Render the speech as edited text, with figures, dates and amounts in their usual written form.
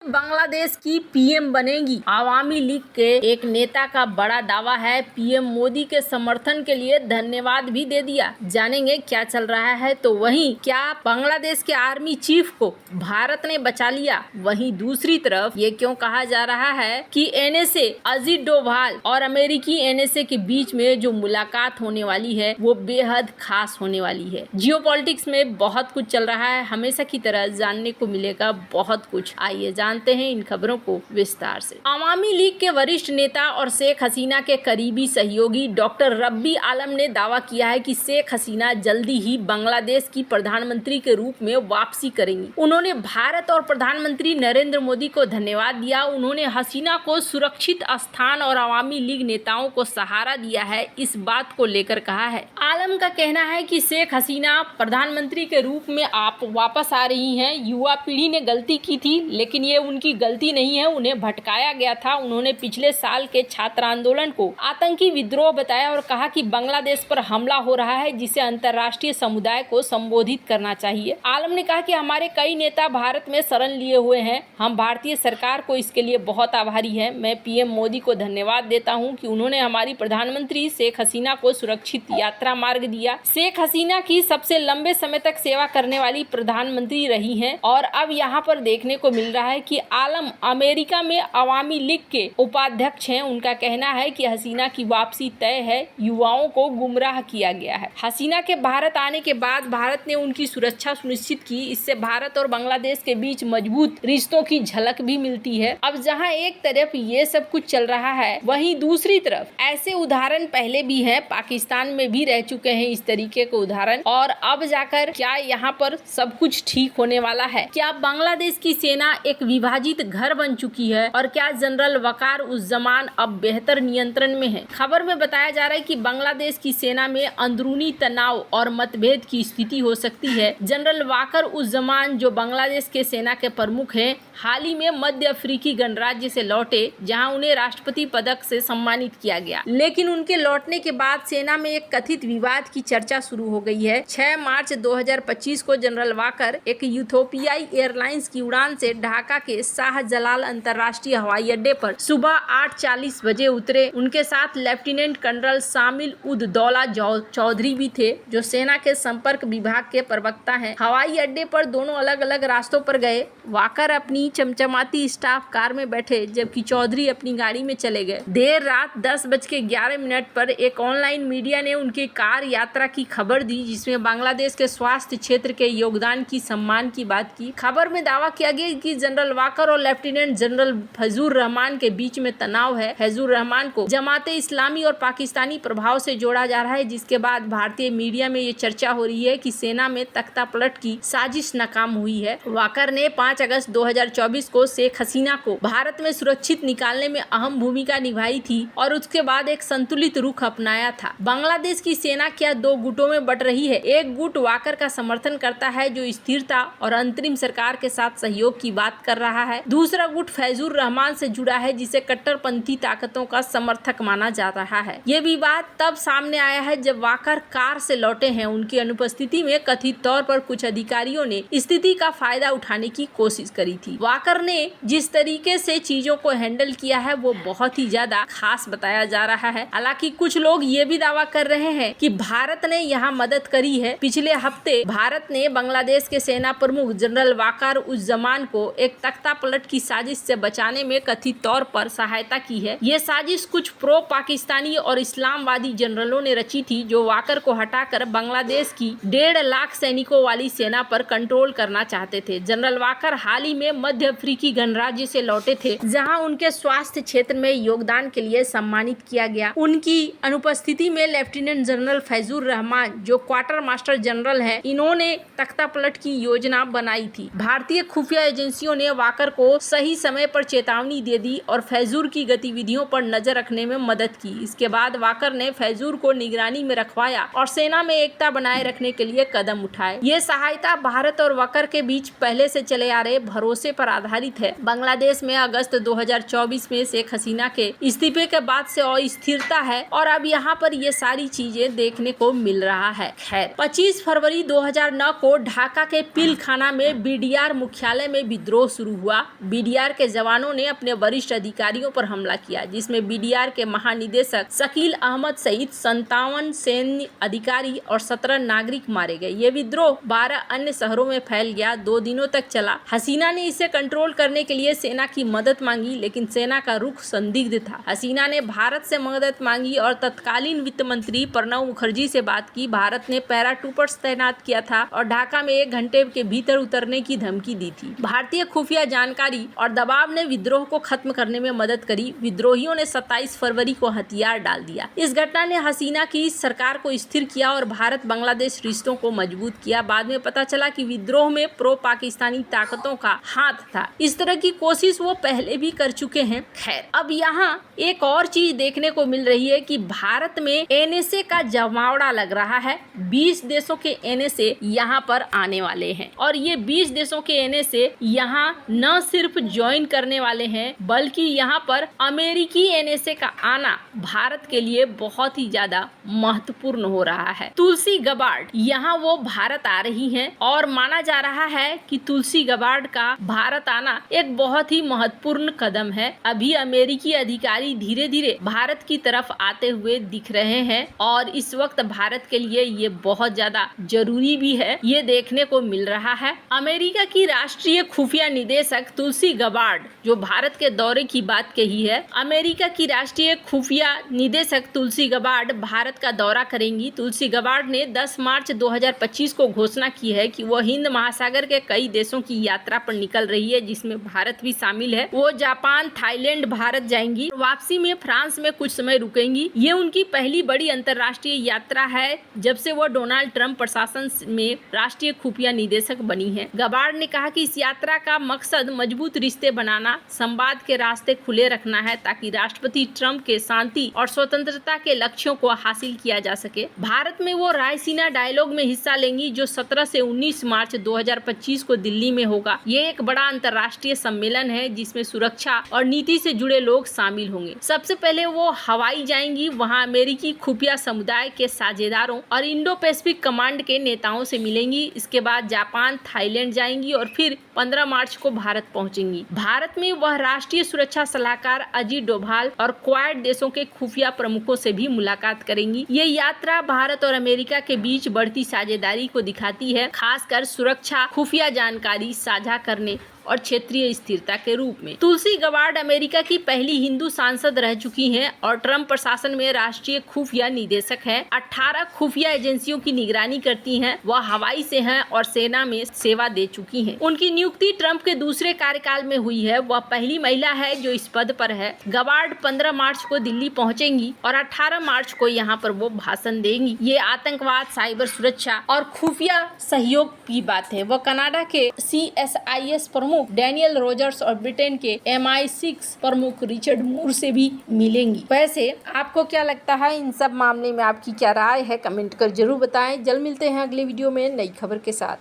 बांग्लादेश की पीएम बनेंगी। आवामी लीग के एक नेता का बड़ा दावा है। पीएम मोदी के समर्थन के लिए धन्यवाद भी दे दिया। जानेंगे क्या चल रहा है। तो वहीं क्या बांग्लादेश के आर्मी चीफ को भारत ने बचा लिया, वहीं दूसरी तरफ ये क्यों कहा जा रहा है कि एनएसए अजीत डोभाल और अमेरिकी एनएसए के बीच में जो मुलाकात होने वाली है वो बेहद खास होने वाली है। जियोपॉलिटिक्स में बहुत कुछ चल रहा है, हमेशा की तरह जानने को मिलेगा बहुत कुछ। आइए जानते हैं इन खबरों को विस्तार से। अवामी लीग के वरिष्ठ नेता और शेख हसीना के करीबी सहयोगी डॉक्टर रब्बी आलम ने दावा किया है कि शेख हसीना जल्दी ही बांग्लादेश की प्रधानमंत्री के रूप में वापसी करेंगी। उन्होंने भारत और प्रधानमंत्री नरेंद्र मोदी को धन्यवाद दिया। उन्होंने हसीना को सुरक्षित स्थान और अवामी लीग नेताओं को सहारा दिया है, इस बात को लेकर कहा है। आलम का कहना है कि शेख हसीना प्रधानमंत्री के रूप में आप वापस आ रही हैं। युवा पीढ़ी ने गलती की थी, लेकिन ये उनकी गलती नहीं है, उन्हें भटकाया गया था। उन्होंने पिछले साल के छात्र आंदोलन को आतंकी विद्रोह बताया और कहा कि बांग्लादेश पर हमला हो रहा है, जिसे अंतर्राष्ट्रीय समुदाय को संबोधित करना चाहिए। आलम ने कहा कि हमारे कई नेता भारत में शरण लिए हुए हैं, हम भारतीय सरकार को इसके लिए बहुत आभारी हैं। मैं पीएम मोदी को धन्यवाद देता हूं कि उन्होंने हमारी प्रधानमंत्री शेख हसीना को सुरक्षित यात्रा मार्ग दिया। शेख हसीना की सबसे लंबे समय तक सेवा करने वाली प्रधानमंत्री रही हैं और अब यहाँ पर देखने को मिल रहा है कि आलम अमेरिका में अवामी लीग के उपाध्यक्ष हैं। उनका कहना है कि हसीना की वापसी तय है, युवाओं को गुमराह किया गया है। हसीना के भारत आने के बाद भारत ने उनकी सुरक्षा सुनिश्चित की। इससे भारत और बांग्लादेश के बीच मजबूत रिश्तों की झलक भी मिलती है। अब जहां एक तरफ ये सब कुछ चल रहा है, वहीं दूसरी तरफ ऐसे उदाहरण पहले भी हैं, पाकिस्तान में भी रह चुके हैं इस तरीके के उदाहरण। और अब जाकर क्या यहाँ पर सब कुछ ठीक होने वाला है? क्या बांग्लादेश की सेना एक विभाजित घर बन चुकी है और क्या जनरल वकार उज़्ज़मान अब बेहतर नियंत्रण में है? खबर में बताया जा रहा है कि बांग्लादेश की सेना में अंदरूनी तनाव और मतभेद की स्थिति हो सकती है। जनरल वकार उज़्ज़मान जो बांग्लादेश के सेना के प्रमुख हैं, हाल ही में मध्य अफ्रीकी गणराज्य से लौटे, जहां उन्हें राष्ट्रपति पदक से सम्मानित किया गया। लेकिन उनके लौटने के बाद सेना में एक कथित विवाद की चर्चा शुरू हो गई है। 6 मार्च 2025 को जनरल वकार एक यूथोपियाई एयरलाइंस की उड़ान से ढाका के शाहजलाल अंतर्राष्ट्रीय हवाई अड्डे पर सुबह 8:40 बजे उतरे। उनके साथ लेफ्टिनेंट कर्नल शामिल उद दौला चौधरी भी थे, जो सेना के संपर्क विभाग के प्रवक्ता हैं। हवाई अड्डे पर दोनों अलग अलग रास्तों पर गए। वकार अपनी चमचमाती स्टाफ कार में बैठे, जबकि चौधरी अपनी गाड़ी में चले गए। देर रात 10:11 पर एक ऑनलाइन मीडिया ने उनकी कार यात्रा की खबर दी, जिसमें बांग्लादेश के स्वास्थ्य क्षेत्र के योगदान की सम्मान की बात की। खबर में दावा किया गया कि जनरल वकार और लेफ्टिनेंट जनरल फैजुर रहमान के बीच में तनाव है। फैजुर रहमान को जमाते इस्लामी और पाकिस्तानी प्रभाव से जोड़ा जा रहा है, जिसके बाद भारतीय मीडिया में ये चर्चा हो रही है कि सेना में तख्ता पलट की साजिश नाकाम हुई है। वकार ने 5 अगस्त 2024 को शेख हसीना को भारत में सुरक्षित निकालने में अहम भूमिका निभाई थी और उसके बाद एक संतुलित रुख अपनाया था। बांग्लादेश की सेना क्या 2 गुटों में बट रही है? एक गुट वकार का समर्थन करता है, जो स्थिरता और अंतरिम सरकार के साथ सहयोग की बात कर रहा है। दूसरा गुट फैजुर रहमान से जुड़ा है, जिसे कट्टरपंथी ताकतों का समर्थक माना जा रहा है। ये विवाद तब सामने आया है जब वकार कार से लौटे हैं। उनकी अनुपस्थिति में कथित तौर पर कुछ अधिकारियों ने स्थिति का फायदा उठाने की कोशिश करी थी। वकार ने जिस तरीके से चीजों को हैंडल किया है वो बहुत ही ज्यादा खास बताया जा रहा है। हालांकि कुछ लोग ये भी दावा कर रहे हैं कि भारत ने यहाँ मदद करी है। पिछले हफ्ते भारत ने बांग्लादेश के सेना प्रमुख जनरल वकार उज़्ज़मान को एक तख्ता पलट की साजिश से बचाने में कथित तौर पर सहायता की है। ये साजिश कुछ प्रो पाकिस्तानी और इस्लामवादी जनरलों ने रची थी, जो वकार को हटाकर बांग्लादेश की 1.5 लाख सैनिकों वाली सेना पर कंट्रोल करना चाहते थे। जनरल वकार हाल ही में मध्य अफ्रीकी गणराज्य से लौटे थे, जहां उनके स्वास्थ्य क्षेत्र में योगदान के लिए सम्मानित किया गया। उनकी अनुपस्थिति में लेफ्टिनेंट जनरल फैजुर रहमान, जो क्वार्टर मास्टर जनरल है, इन्होंने तख्ता पलट की योजना बनाई थी। भारतीय खुफिया एजेंसियों ने वकार को सही समय पर चेतावनी दे दी और फैजुर की गतिविधियों पर नजर रखने में मदद की। इसके बाद वकार ने फैजुर को निगरानी में रखवाया और सेना में एकता बनाए रखने के लिए कदम उठाए। ये सहायता भारत और वकार के बीच पहले से चले आ रहे भरोसे पर आधारित है। बांग्लादेश में अगस्त 2024 में शेख हसीना के इस्तीफे के बाद से अस्थिरता है और अब यहाँ पर ये सारी चीजें देखने को मिल रहा है। खैर, 25 फरवरी 2009 को ढाका के पिलखाना में बीडीआर मुख्यालय में विद्रोह शुरू शुरू हुआ, बीडीआर के जवानों ने अपने वरिष्ठ अधिकारियों पर हमला किया, जिसमें बीडीआर के महानिदेशक शकील अहमद सहित 57 सैन्य अधिकारी और 17 नागरिक मारे गए। ये विद्रोह 12 अन्य शहरों में फैल गया, 2 दिनों तक चला। हसीना ने इसे कंट्रोल करने के लिए सेना की मदद मांगी, लेकिन सेना का रुख संदिग्ध था। हसीना ने भारत से मदद मांगी और तत्कालीन वित्त मंत्री प्रणब मुखर्जी से बात की। भारत ने पैराट्रूपर्स तैनात किया था और ढाका में 1 घंटे के भीतर उतरने की धमकी दी थी। भारतीय खुफिया जानकारी और दबाव ने विद्रोह को खत्म करने में मदद करी। विद्रोहियों ने 27 फरवरी को हथियार डाल दिया। इस घटना ने हसीना की सरकार को स्थिर किया और भारत बांग्लादेश रिश्तों को मजबूत किया। बाद में पता चला कि विद्रोह में प्रो पाकिस्तानी ताकतों का हाथ था। इस तरह की कोशिश वो पहले भी कर चुके हैं। खैर, अब यहाँ एक और चीज देखने को मिल रही है कि भारत में एनएसए का जमावड़ा लग रहा है। 20 देशों के एनएसए यहाँ पर आने वाले हैं और ये 20 देशों के एनएसए यहाँ न सिर्फ ज्वाइन करने वाले हैं, बल्कि यहाँ पर अमेरिकी एनएसए का आना भारत के लिए बहुत ही ज्यादा महत्वपूर्ण हो रहा है। तुलसी गबार्ड यहाँ वो भारत आ रही हैं और माना जा रहा है कि तुलसी गबार्ड का भारत आना एक बहुत ही महत्वपूर्ण कदम है। अभी अमेरिकी अधिकारी धीरे धीरे भारत की तरफ आते हुए दिख रहे हैं और इस वक्त भारत के लिए ये बहुत ज्यादा जरूरी भी है, ये देखने को मिल रहा है। अमेरिका की राष्ट्रीय खुफिया निदेशक तुलसी गबार्ड जो भारत के दौरे की बात कही है, अमेरिका की राष्ट्रीय खुफिया निदेशक तुलसी गबार्ड भारत का दौरा करेंगी। तुलसी गबार्ड ने 10 मार्च 2025 को घोषणा की है कि वो हिंद महासागर के कई देशों की यात्रा पर निकल रही है, जिसमें भारत भी शामिल है। वो जापान, थाईलैंड, भारत जाएंगी। वापसी में फ्रांस में कुछ समय रुकेंगी। ये उनकी पहली बड़ी अंतर्राष्ट्रीय यात्रा है जब से वो डोनाल्ड ट्रंप प्रशासन में राष्ट्रीय खुफिया निदेशक बनी है। गबार्ड ने कहा कि इस यात्रा का मकसद मजबूत रिश्ते बनाना, संवाद के रास्ते खुले रखना है ताकि राष्ट्रपति ट्रंप के शांति और स्वतंत्रता के लक्ष्यों को हासिल किया जा सके। भारत में वो रायसीना डायलॉग में हिस्सा लेंगी जो 17 से 19 मार्च 2025 को दिल्ली में होगा। ये एक बड़ा अंतर्राष्ट्रीय सम्मेलन है जिसमें सुरक्षा और नीति से जुड़े लोग शामिल होंगे। सबसे पहले वो हवाई जाएंगी, वहाँ अमेरिकी खुफिया समुदाय के साझेदारों और इंडो पैसिफिक कमांड के नेताओं से मिलेंगी। इसके बाद जापान, थाईलैंड जाएंगी और फिर 15 मार्च को भारत पहुंचेंगी। भारत में वह राष्ट्रीय सुरक्षा सलाहकार अजीत डोभाल और क्वाड देशों के खुफिया प्रमुखों से भी मुलाकात करेंगी। ये यात्रा भारत और अमेरिका के बीच बढ़ती साझेदारी को दिखाती है, खासकर सुरक्षा, खुफिया जानकारी साझा करने और क्षेत्रीय स्थिरता के रूप में। तुलसी गबार्ड अमेरिका की पहली हिंदू सांसद रह चुकी हैं और ट्रंप प्रशासन में राष्ट्रीय खुफिया निदेशक है। 18 खुफिया एजेंसियों की निगरानी करती हैं। वह हवाई से हैं और सेना में सेवा दे चुकी हैं। उनकी नियुक्ति ट्रंप के दूसरे कार्यकाल में हुई है। वह पहली महिला है जो इस पद पर है। गबार्ड 15 मार्च को दिल्ली पहुंचेंगी और 18 मार्च को यहाँ पर वो भाषण देंगी। ये आतंकवाद, साइबर सुरक्षा और खुफिया सहयोग की बात है। वह कनाडा के CSIS प्रमुख डैनियल रोजर्स और ब्रिटेन के MI6 प्रमुख रिचर्ड मूर से भी मिलेंगी। वैसे आपको क्या लगता है, इन सब मामले में आपकी क्या राय है, कमेंट कर जरूर बताएं। जल्द मिलते हैं अगले वीडियो में नई खबर के साथ।